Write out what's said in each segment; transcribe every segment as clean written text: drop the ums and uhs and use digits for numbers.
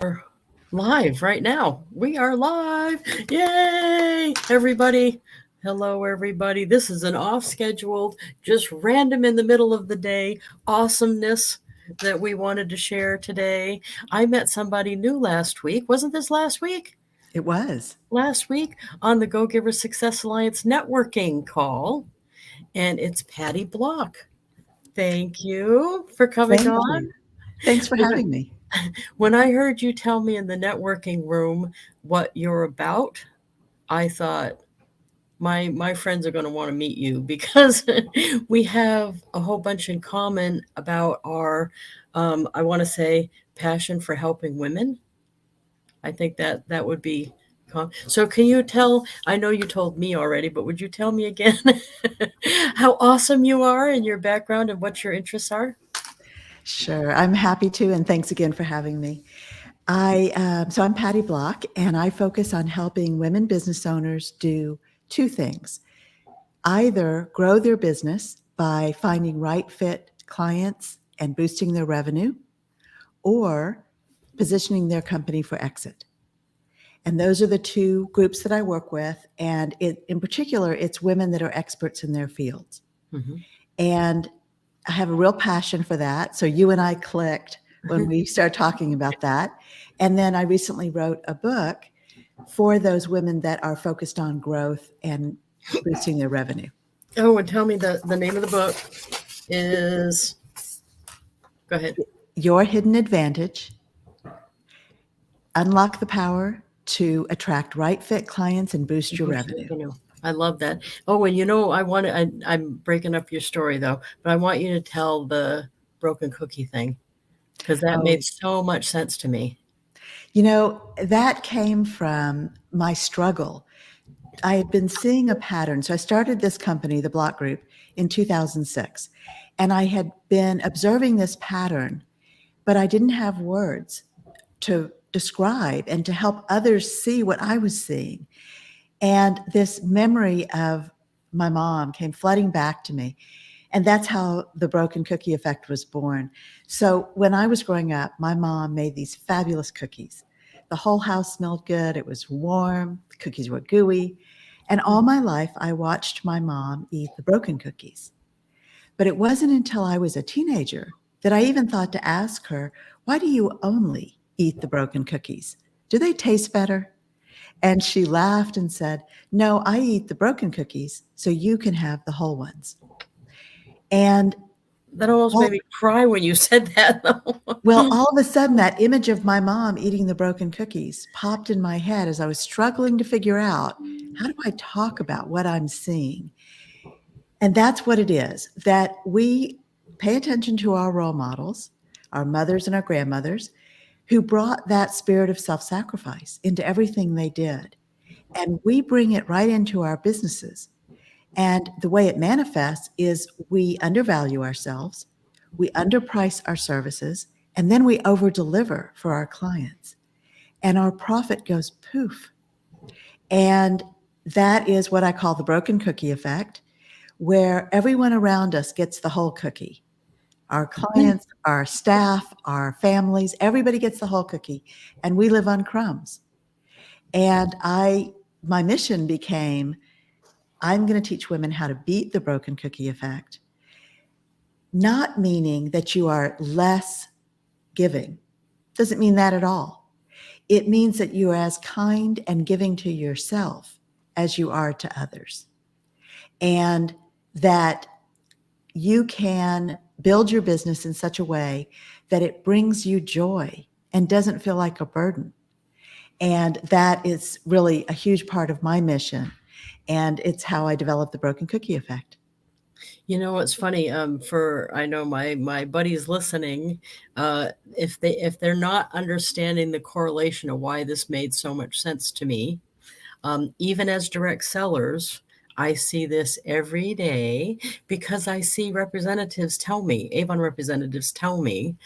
We're live right now. We are live. Yay, everybody. Hello, everybody. This is an off scheduled, just random in the middle of the day awesomeness that we wanted to share today. I met somebody new last week. Wasn't this last week? It was. Last week on the Go Giver Success Alliance networking call, and it's Patty Block. Thank you for coming Thank on. you. Thanks for having me. When I heard you tell me in the networking room what you're about, I thought my friends are going to want to meet you because we have a whole bunch in common about our I want to say passion for helping women. I think that would be so. Can you tell? I know you told me already, but would you tell me again how awesome you are and your background and what your interests are? Sure, I'm happy to, and thanks again for having me. So I'm Patty Block, and I focus on helping women business owners do two things: either grow their business by finding right fit clients and boosting their revenue, or positioning their company for exit. And those are the two groups that I work with, and in particular, it's women that are experts in their fields. Mm-hmm. And I have a real passion for that. So you and I clicked when we started talking about that. And then I recently wrote a book for those women that are focused on growth and boosting their revenue. Oh, and tell me the name of the book is. Go ahead. Your Hidden Advantage: Unlock the Power to Attract Right Fit Clients and Boost Your Revenue. I love that. Oh, and I'm breaking up your story though, but I want you to tell the broken cookie thing because that made so much sense to me. You know, that came from my struggle. I had been seeing a pattern. So I started this company, the Block Group, in 2006. And I had been observing this pattern, but I didn't have words to describe and to help others see what I was seeing. And this memory of my mom came flooding back to me. And that's how the broken cookie effect was born. So when I was growing up, my mom made these fabulous cookies. The whole house smelled good. It was warm. The cookies were gooey. And all my life, I watched my mom eat the broken cookies. But it wasn't until I was a teenager that I even thought to ask her, why do you only eat the broken cookies? Do they taste better? And she laughed and said, no, I eat the broken cookies so you can have the whole ones. And that almost made me cry when you said that, though. Well, all of a sudden, that image of my mom eating the broken cookies popped in my head as I was struggling to figure out, how do I talk about what I'm seeing? And that's what it is, that we pay attention to our role models, our mothers and our grandmothers, who brought that spirit of self-sacrifice into everything they did. And we bring it right into our businesses. And the way it manifests is we undervalue ourselves, we underprice our services, and then we over-deliver for our clients. And our profit goes poof. And that is what I call the broken cookie effect, where everyone around us gets the whole cookie. Our clients, our staff, our families, everybody gets the whole cookie, and we live on crumbs. And my mission became, I'm going to teach women how to beat the broken cookie effect, not meaning that you are less giving. Doesn't mean that at all. It means that you are as kind and giving to yourself as you are to others. And that you can build your business in such a way that it brings you joy and doesn't feel like a burden. And that is really a huge part of my mission. And it's how I developed the broken cookie effect. You know what's funny? I know my buddies listening, if they're not understanding the correlation of why this made so much sense to me, even as direct sellers, I see this every day because I see representatives tell me, Avon representatives tell me,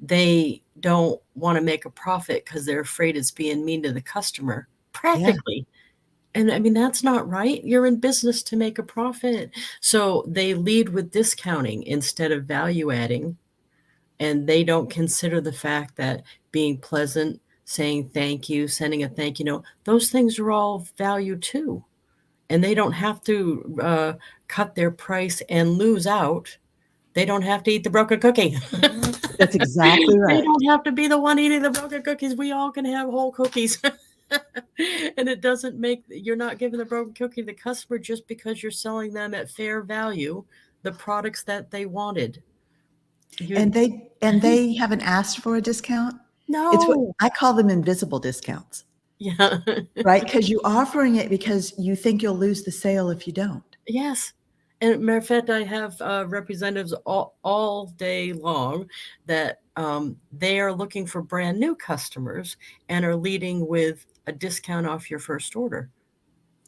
they don't want to make a profit because they're afraid it's being mean to the customer, practically. Yeah. And I mean, that's not right. You're in business to make a profit. So they lead with discounting instead of value adding. And they don't consider the fact that being pleasant, saying thank you, sending a thank you note, those things are all value too. And they don't have to cut their price and lose out. They don't have to eat the broken cookie. That's exactly They right. don't have to be the one eating the broken cookies. We all can have whole cookies. And it doesn't make, you're not giving the broken cookie to the customer just because you're selling them at fair value the products that they wanted. You And they haven't asked for a discount. It's what no. I call them invisible discounts, Yeah. right? Because you're offering it because you think you'll lose the sale if you don't. Yes. And matter of fact, I have representatives all day long that they are looking for brand new customers and are leading with a discount off your first order.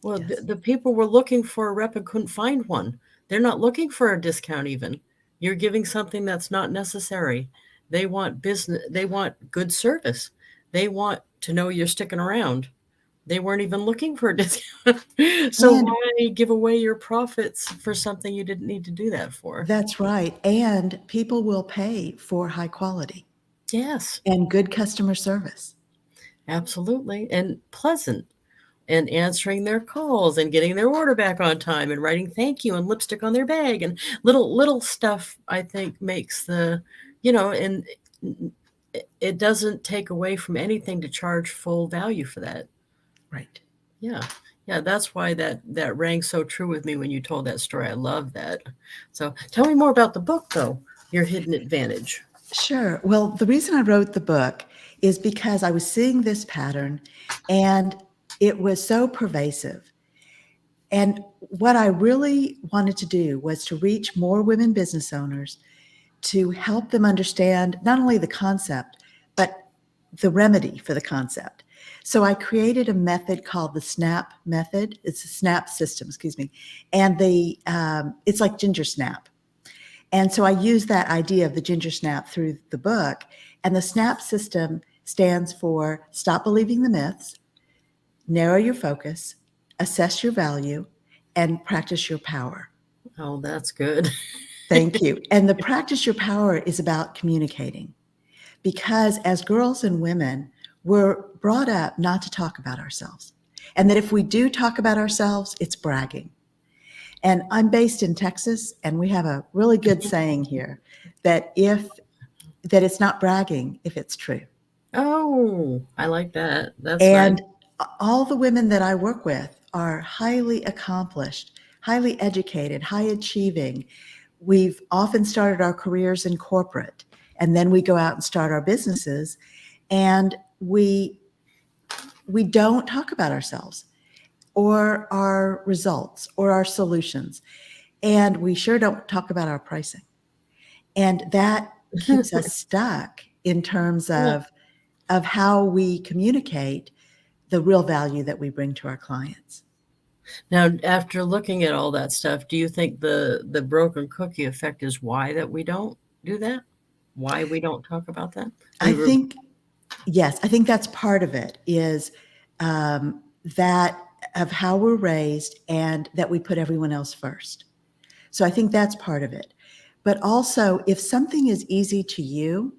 Well, Yes. the people were looking for a rep and couldn't find one. They're not looking for a discount even. You're giving something that's not necessary. They want business, they want good service. They want to know you're sticking around. They weren't even looking for a discount. So And why give away your profits for something you didn't need to do that for? that's right. And people will pay for high quality Yes, and good customer service. absolutely. And pleasant. And answering their calls and getting their order back on time and writing thank you and lipstick on their bag and little stuff I think makes the, and it doesn't take away from anything to charge full value for that. Right. Yeah. Yeah, that's why that rang so true with me when you told that story. I love that. So tell me more about the book though, Your Hidden Advantage. Sure. Well, the reason I wrote the book is because I was seeing this pattern and it was so pervasive. And what I really wanted to do was to reach more women business owners to help them understand not only the concept, but the remedy for the concept. So I created a method called the SNAP method. It's a SNAP system, excuse me. And it's like ginger snap. And so I use that idea of the ginger snap through the book. And the SNAP system stands for stop believing the myths, narrow your focus, assess your value, and practice your power. Oh, that's good. Thank you. And the practice your power is about communicating because as girls and women, we're brought up not to talk about ourselves. And that if we do talk about ourselves, it's bragging. And I'm based in Texas, and we have a really good saying here that it's not bragging if it's true. Oh, I like that. That's nice. And all the women that I work with are highly accomplished, highly educated, high achieving. We've often started our careers in corporate, and then we go out and start our businesses, and we don't talk about ourselves or our results or our solutions. And we sure don't talk about our pricing. And that keeps us stuck in terms of how we communicate the real value that we bring to our clients. Now, after looking at all that stuff, do you think the broken cookie effect is why that we don't do that? Why we don't talk about that? I think, yes, I think that's part of it is that of how we're raised and that we put everyone else first. So I think that's part of it. But also, if something is easy to you,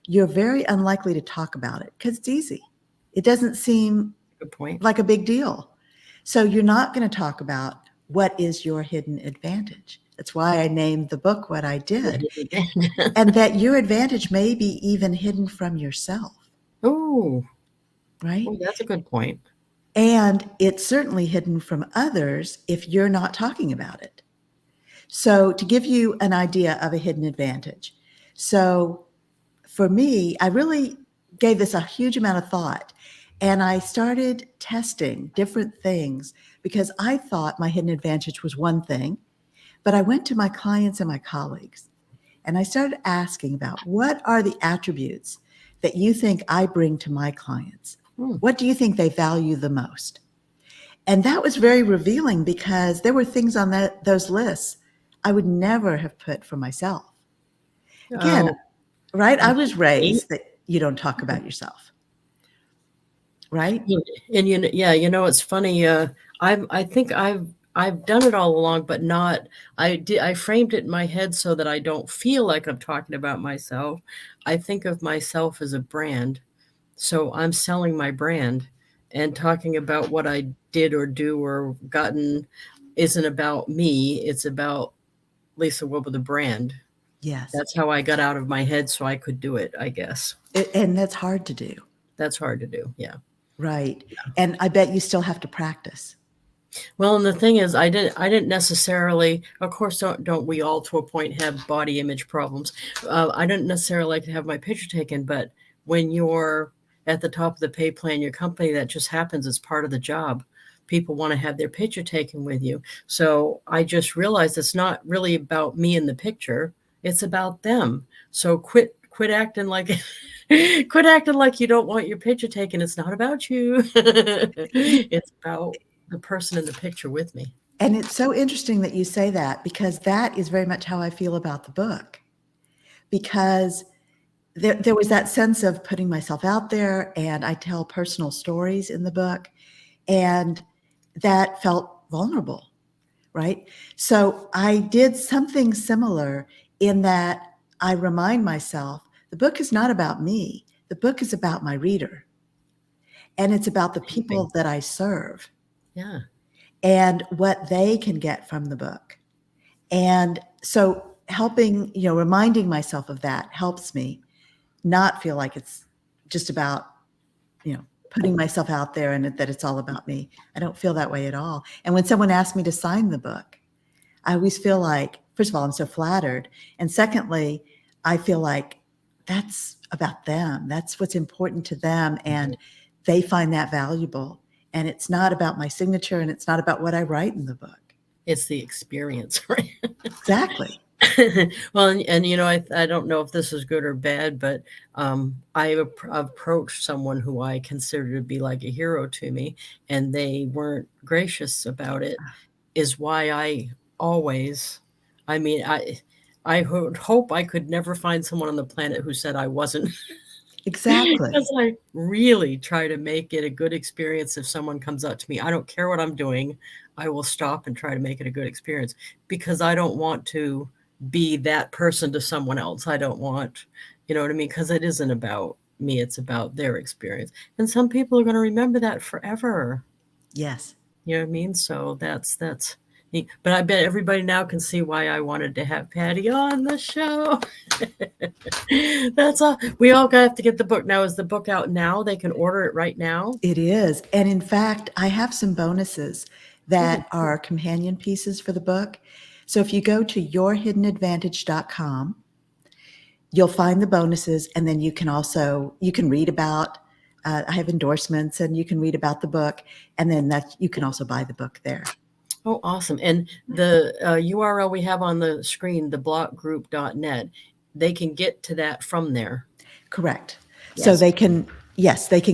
you're very unlikely to talk about it because it's easy. It doesn't seem good point. like a big deal. So you're not going to talk about what is your hidden advantage. That's why I named the book what I did. And that your advantage may be even hidden from yourself. Oh, right? Oh, that's a good point. And it's certainly hidden from others if you're not talking about it. So to give you an idea of a hidden advantage. So for me, I really gave this a huge amount of thought. And I started testing different things because I thought my hidden advantage was one thing. But I went to my clients and my colleagues and I started asking about what are the attributes that you think I bring to my clients? What do you think they value the most? And that was very revealing because there were things on those lists I would never have put for myself. Again, right? I was raised that you don't talk about yourself. Right? And it's funny. I think I've I've done it all along, but not. I framed it in my head so that I don't feel like I'm talking about myself. I think of myself as a brand, so I'm selling my brand, and talking about what I did or do or gotten isn't about me. It's about Lisa Wilber, the brand. Yes. That's how I got out of my head so I could do it, I guess. And that's hard to do. That's hard to do. Yeah. Right. And I bet you still have to practice. Well, and the thing is, I didn't necessarily, of course, don't we all to a point have body image problems? I didn't necessarily like to have my picture taken, but when you're at the top of the pay plan, your company, that just happens as part of the job. People want to have their picture taken with you. So I just realized it's not really about me in the picture; it's about them. So quit acting like quit acting like you don't want your picture taken. It's not about you. It's about the person in the picture with me. And it's so interesting that you say that, because that is very much how I feel about the book. Because there was that sense of putting myself out there, and I tell personal stories in the book, and that felt vulnerable, right? So I did something similar in that I remind myself the book is not about me. The book is about my reader, and it's about the people that I serve Yeah. and what they can get from the book. And so helping, reminding myself of that helps me not feel like it's just about, putting myself out there and that it's all about me. I don't feel that way at all. And when someone asks me to sign the book, I always feel like, first of all, I'm so flattered. And secondly, I feel like that's about them. That's what's important to them. And they find that valuable. And it's not about my signature, and it's not about what I write in the book. It's the experience, right? Exactly. Well, and I don't know if this is good or bad, but I approached someone who I consider to be like a hero to me, and they weren't gracious about it. Is why I always, I mean, I would hope I could never find someone on the planet who said I wasn't. Exactly. Because I really try to make it a good experience if someone comes up to me. I don't care what I'm doing. I will stop and try to make it a good experience, because I don't want to be that person to someone else. I don't want, you know what I mean? Because it isn't about me, it's about their experience. And some people are going to remember that forever. Yes. You know what I mean? So that's neat. But I bet everybody now can see why I wanted to have Patty on the show. That's all. We all have to get the book now. Is the book out now? They can order it right now. It is. And in fact, I have some bonuses that Oh, are companion pieces for the book. So if you go to yourhiddenadvantage.com, you'll find the bonuses, and then you can read about, I have endorsements, and you can read about the book, and then you can also buy the book there. oh, awesome. And the URL we have on the screen, theblockgroup.net, they can get to that from there. Correct. Yes. So they can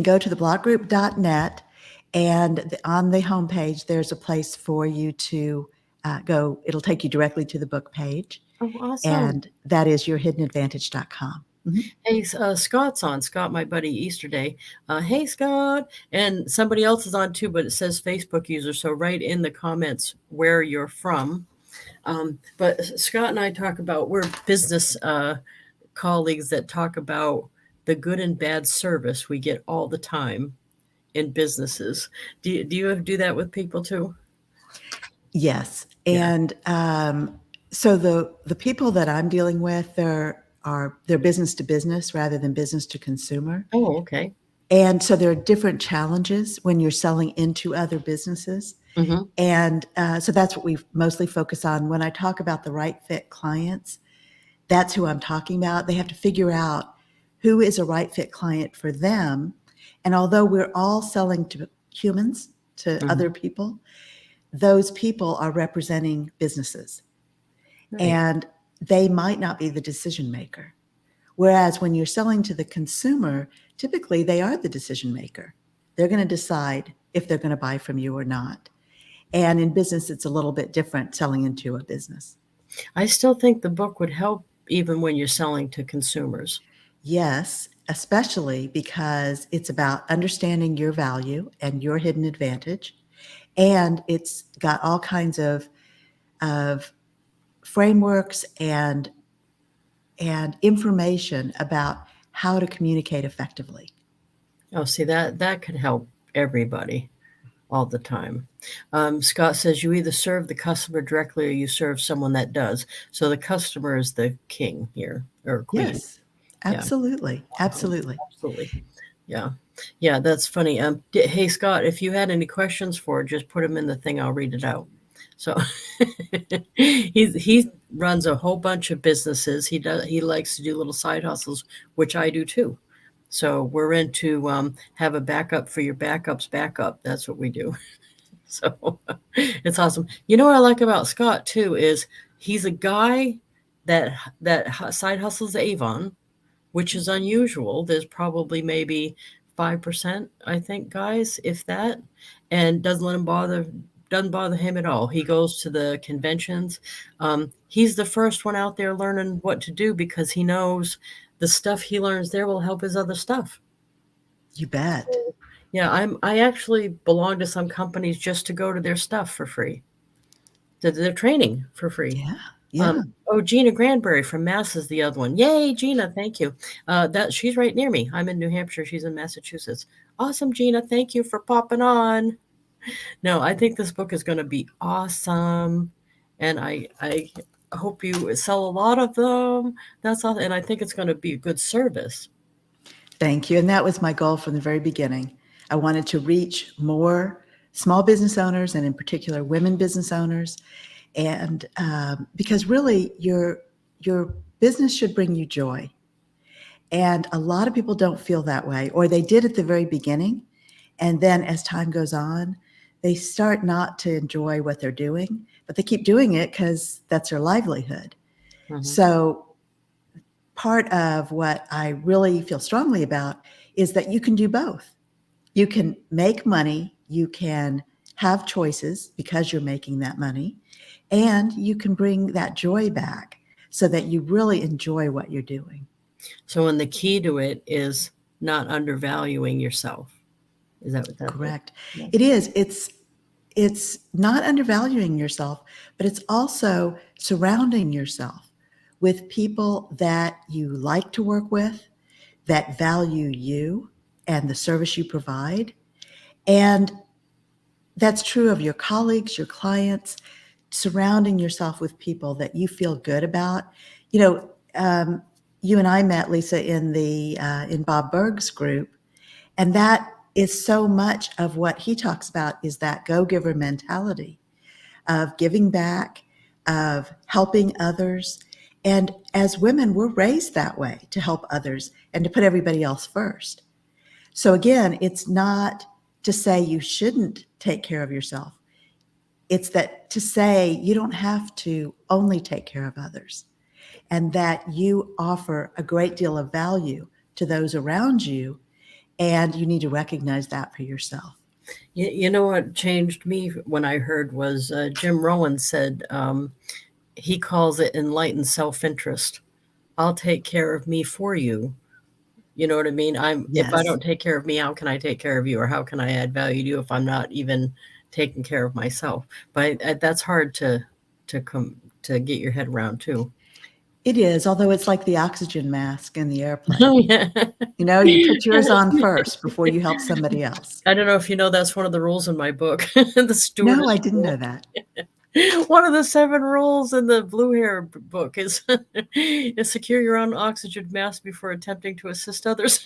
go to theblockgroup.net, and on the homepage, there's a place for you to go. It'll take you directly to the book page. Oh, awesome. And that is yourhiddenadvantage.com. Hey, Scott's on. Scott, my buddy, Easter Day. Hey, Scott. And somebody else is on too, but it says Facebook user. So write in the comments where you're from. But Scott and I talk about, we're business colleagues that talk about the good and bad service we get all the time in businesses. Do you do that with people too? Yes. Yeah. And so the people that I'm dealing with, they're business to business rather than business to consumer. Oh, okay. And so there are different challenges when you're selling into other businesses. Mm-hmm. And so that's what we mostly focus on. When I talk about the right fit clients, that's who I'm talking about. They have to figure out who is a right fit client for them. And although we're all selling to humans, to other people, those people are representing businesses. Right. And they might not be the decision maker. Whereas when you're selling to the consumer, typically they are the decision maker. They're going to decide if they're going to buy from you or not. And in business, it's a little bit different selling into a business. I still think the book would help even when you're selling to consumers. Yes, especially because it's about understanding your value and your hidden advantage, And it's got all kinds of frameworks and information about how to communicate effectively. Oh, see, that could help everybody all the time. Scott says you either serve the customer directly or you serve someone that does. So the customer is the king here or queen. Yes, Yeah, absolutely. Absolutely. absolutely. Yeah. Yeah, that's funny. Hey, Scott, if you had any questions for it, just put them in the thing. I'll read it out. So he runs a whole bunch of businesses. He likes to do little side hustles, which I do too. So we're into have a backup for your backup's backup. That's what we do. So it's awesome. You know what I like about Scott too is he's a guy that side hustles Avon, which is unusual. There's probably maybe 5%, I think, guys, if that, and doesn't bother him at all. He goes to the conventions. He's the first one out there learning what to do because he knows the stuff he learns there will help his other stuff. You bet. Yeah, I actually belong to some companies just to go to their stuff for free, to their training for free. Yeah. Yeah. Oh, Gina Granberry from Mass is the other one. Yay, Gina! Thank you. That she's right near me. I'm in New Hampshire. She's in Massachusetts. Awesome, Gina. Thank you for popping on. No, I think this book is going to be awesome, and I hope you sell a lot of them. That's all, and I think it's going to be a good service. Thank you. And that was my goal from the very beginning. I wanted to reach more small business owners, and in particular, women business owners. And because really, your business should bring you joy. And a lot of people don't feel that way, or they did at the very beginning. And then as time goes on, they start not to enjoy what they're doing, but they keep doing it because that's their livelihood. Mhm. So part of what I really feel strongly about is that you can do both. You can make money, you can have choices because you're making that money, and you can bring that joy back so that you really enjoy what you're doing. So, and the key to it is not undervaluing yourself. Is that what that is? Correct. Yeah. It is. It's not undervaluing yourself, but it's also surrounding yourself with people that you like to work with, that value you and the service you provide. And that's true of your colleagues, your clients, surrounding yourself with people that you feel good about. You know, you and I met, Lisa, in Bob Berg's group, and that is so much of what he talks about is that go-giver mentality of giving back, of helping others. And as women, we're raised that way to help others and to put everybody else first. So again, it's not to say you shouldn't take care of yourself. It's that to say you don't have to only take care of others, and that you offer a great deal of value to those around you, and you need to recognize that for yourself. You know what changed me when I heard was Jim Rohn said he calls it enlightened self-interest. I'll take care of me for you. You know what I mean? If I Yes. don't take care of me, how can I take care of you, or how can I add value to you if I'm not even taking care of myself? But that's hard to get your head around too. It is, although it's like the oxygen mask in the airplane. Oh yeah. You know, you put yours on first before you help somebody else. I don't know if you know that's one of the rules in my book, the stewardess No, I didn't rule. know that. One of the 7 rules in the Blue Hair book is secure your own oxygen mask before attempting to assist others.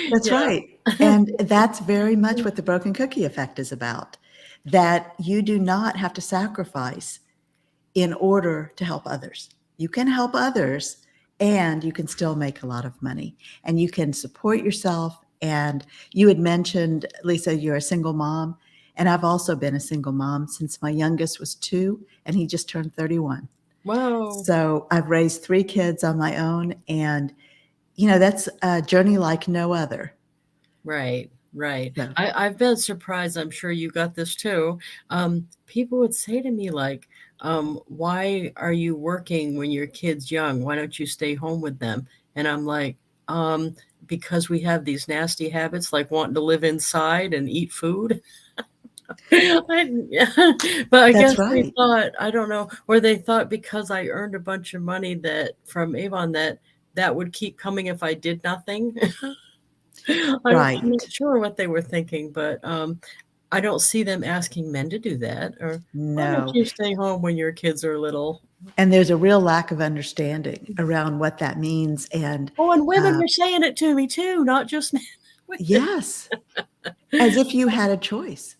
That's Yeah. right. And that's very much what the broken cookie effect is about, that you do not have to sacrifice in order to help others. You can help others and you can still make a lot of money and you can support yourself. And you had mentioned, Lisa, you're a single mom. And I've also been a single mom since my youngest was 2 and he just turned 31. Wow. So I've raised 3 kids on my own. And, you know, that's a journey like no other. Right, right. So, I've been surprised. I'm sure you got this too. People would say to me like, "Why are you working when your kid's young? Why don't you stay home with them?" And I'm like, "Because we have these nasty habits like wanting to live inside and eat food." Yeah, but I guess That's they right. thought, I don't know, or they thought because I earned a bunch of money that from Avon that that would keep coming if I did nothing. I'm not Right. sure what they were thinking, but, I don't see them asking men to do that, or, "Why don't No. you stay home when your kids are little?" And there's a real lack of understanding around what that means, and, Oh, and women uh were saying it to me too, not just men. yes, as if you had a choice.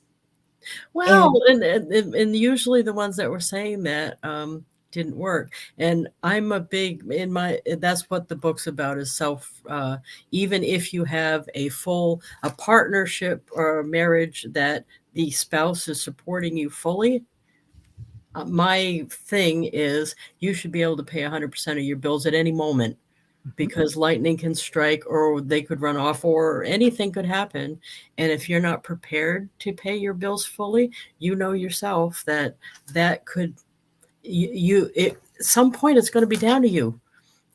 Well, And and usually the ones that were saying that, didn't work, and I'm a big in my that's what the book's about is even if you have a partnership or a marriage that the spouse is supporting you fully, my thing is you should be able to pay 100% of your bills at any moment mhm, because lightning can strike or they could run off or anything could happen. And if you're not prepared to pay your bills fully, you know yourself that that could at some point it's going to be down to you.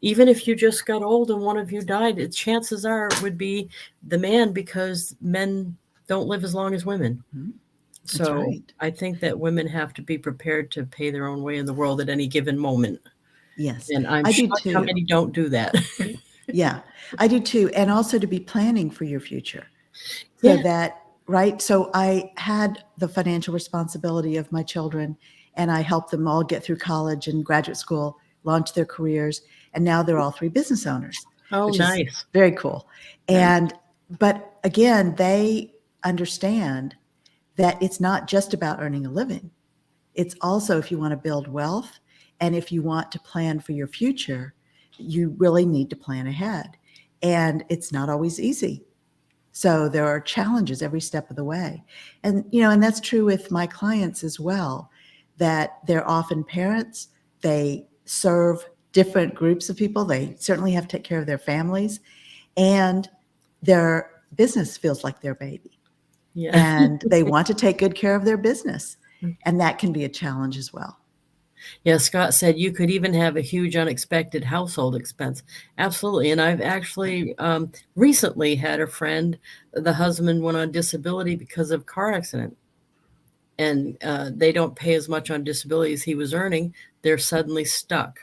Even if you just got old and one of you died, chances are it would be the man because men don't live as long as women. mhm, that's So right. I think that women have to be prepared to pay their own way in the world at any given moment. Yes, And I'm I do shocked how too. many don't do that. Yeah, I do too, and also to be planning for your future so Yeah. that right? So I had the financial responsibility of my children, and I helped them all get through college and graduate school, launch their careers, and now they're all 3 business owners, Oh, which is nice. very cool. Nice. And but again, they understand that it's not just about earning a living. It's also if you want to build wealth and if you want to plan for your future, you really need to plan ahead. And it's not always easy. So there are challenges every step of the way. And and that's true with my clients as well, that they're often parents, they serve different groups of people, they certainly have to take care of their families, and their business feels like their baby Yeah. and they want to take good care of their business. And that can be a challenge as well. Yeah, Scott said you could even have a huge unexpected household expense. Absolutely, and I've actually, recently had a friend, the husband went on disability because of car accident, and, they don't pay as much on disability as he was earning. They're suddenly stuck,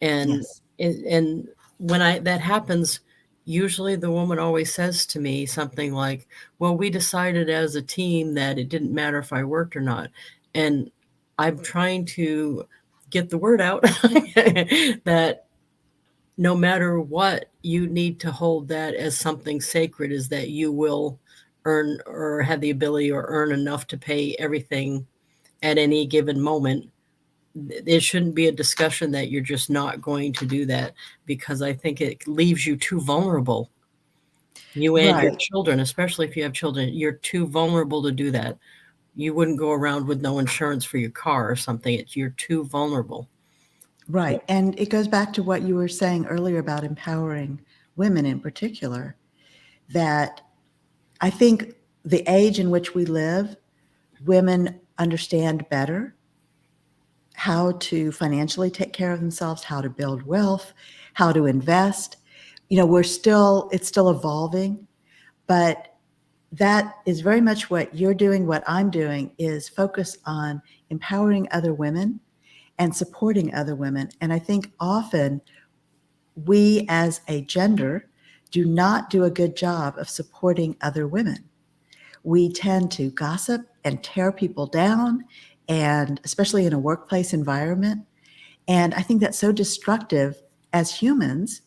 and Yes. and when I that happens, usually the woman always says to me something like, "Well, we decided as a team that it didn't matter if I worked or not." And I'm trying to get the word out that no matter what, you need to hold that as something sacred, is that you will earn or have the ability or earn enough to pay everything at any given moment. There shouldn't be a discussion that you're just not going to do that because I think it leaves you too vulnerable. You and your Right. children, especially if you have children, you're too vulnerable to do that. You wouldn't go around with no insurance for your car or something. You're too vulnerable. Right. And it goes back to what you were saying earlier about empowering women in particular, that I think the age in which we live, women understand better how to financially take care of themselves, how to build wealth, how to invest. It's still evolving, but that is very much what you're doing. What I'm doing is focus on empowering other women and supporting other women. And I think often we as a gender do not do a good job of supporting other women. We tend to gossip and tear people down, and especially in a workplace environment. And I think that's so destructive as humans,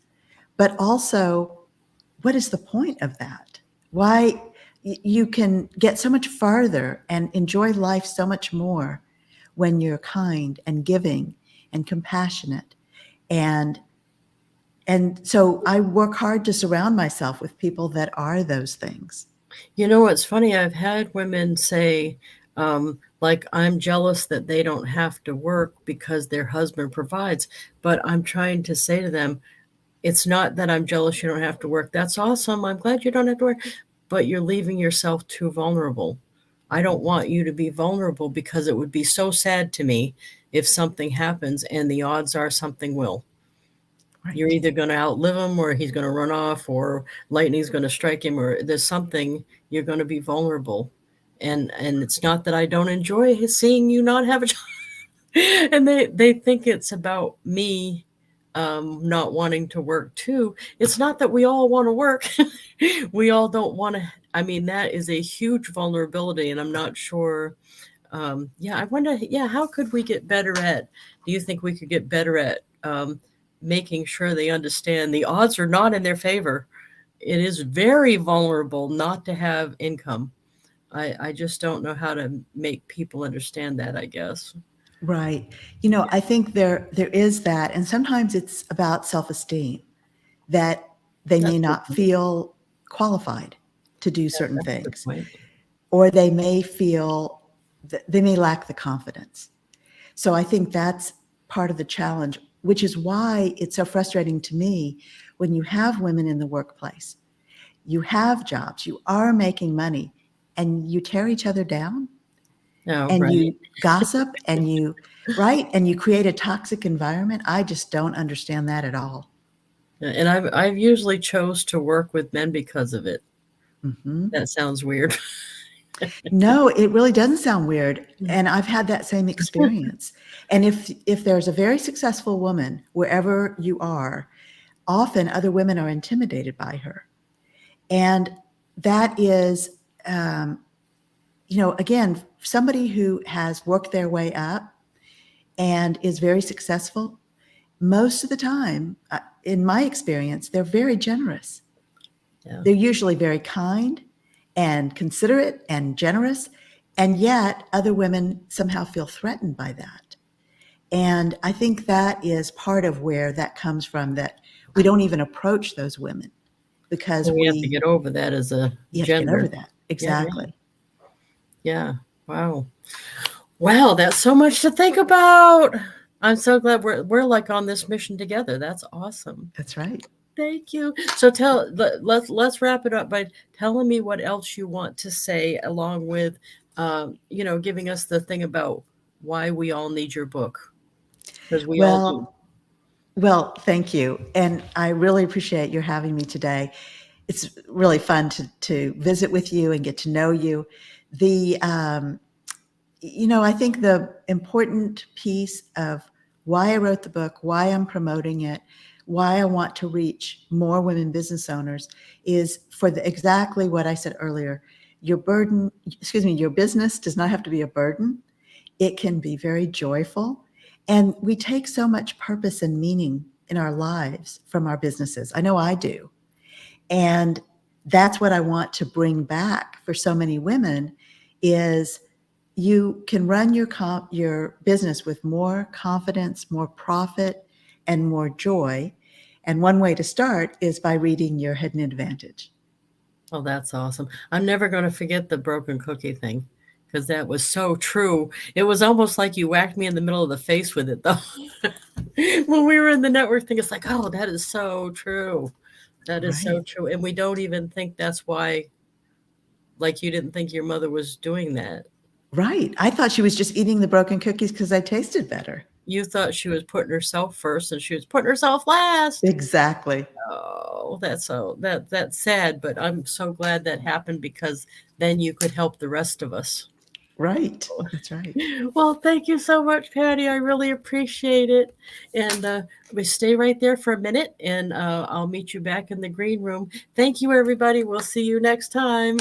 but also, what is the point of that? Why you can get so much farther and enjoy life so much more when you're kind and giving and compassionate. And and so I work hard to surround myself with people that are those things. You know what's funny? I've had women say, like, I'm jealous that they don't have to work because their husband provides. But I'm trying to say to them, it's not that I'm jealous you don't have to work. That's awesome. I'm glad you don't have to work, but you're leaving yourself too vulnerable. I don't want you to be vulnerable because it would be so sad to me if something happens and the odds are something will. You're Right. either gonna outlive him or he's gonna run off or lightning's gonna strike him or there's something, you're gonna be vulnerable. And it's not that I don't enjoy seeing you not have a job. And they think it's about me not wanting to work too. It's not that we all want to work. We all don't want to. I mean, that is a huge vulnerability, and I'm not sure. Yeah, I wonder. Yeah, how could we get better at? Do you think we could get better at making sure they understand the odds are not in their favor? It is very vulnerable not to have income. I just don't know how to make people understand that, I guess. Right. I think there is that, and sometimes it's about self-esteem, that they may That's a good not point. feel qualified to do Yeah, certain that's a good things, point. or they may feel that they may lack the confidence. So I think that's part of the challenge, which is why it's so frustrating to me when you have women in the workplace. You have jobs, you are making money, and you tear each other down, Oh, and right. you gossip, and you right, and you create a toxic environment. I just don't understand that at all. Yeah, and I've usually chose to work with men because of it. Mhm. That sounds weird. No, it really doesn't sound weird, and I've had that same experience. And if there's a very successful woman wherever you are, often other women are intimidated by her. And that is, again, somebody who has worked their way up and is very successful, most of the time, in my experience, they're very generous. Yeah. They're usually very kind and considerate and generous, and yet other women somehow feel threatened by that. And I think that is part of where that comes from, that we don't even approach those women because Well, we have to get over that as a you have to get gender. over that. Yeah, yeah, Exactly. yeah. Wow. Wow, that's so much to think about. I'm so glad we're like on this mission together. That's awesome. That's right. Thank you. So let's wrap it up by telling me what else you want to say, along with giving us the thing about why we all need your book, because we all do. Well, well, thank you. And I really appreciate your having me today. It's really fun to visit with you and get to know you. The I think the important piece of why I wrote the book, why I'm promoting it, why I want to reach more women business owners is for exactly what I said earlier. Your business does not have to be a burden. It can be very joyful. And we take so much purpose and meaning in our lives from our businesses. I know I do. And that's what I want to bring back for so many women is you can run your business with more confidence, more profit, and more joy. And one way to start is by reading your Hidden Advantage. Oh, that's awesome. I'm never going to forget the broken cookie thing, because that was so true. It was almost like you whacked me in the middle of the face with it, though. When we were in the network thing, it's like, oh, that is so true. That is so Right. true. And we don't even think that's why, like, you didn't think your mother was doing that. Right. I thought she was just eating the broken cookies because I tasted better. You thought she was putting herself first and she was putting herself last. Exactly. Oh, that's sad, but I'm so glad that happened, because then you could help the rest of us. Right. That's right. Well, thank you so much, Patty. I really appreciate it. And we stay right there for a minute, and I'll meet you back in the green room. Thank you, everybody. We'll see you next time.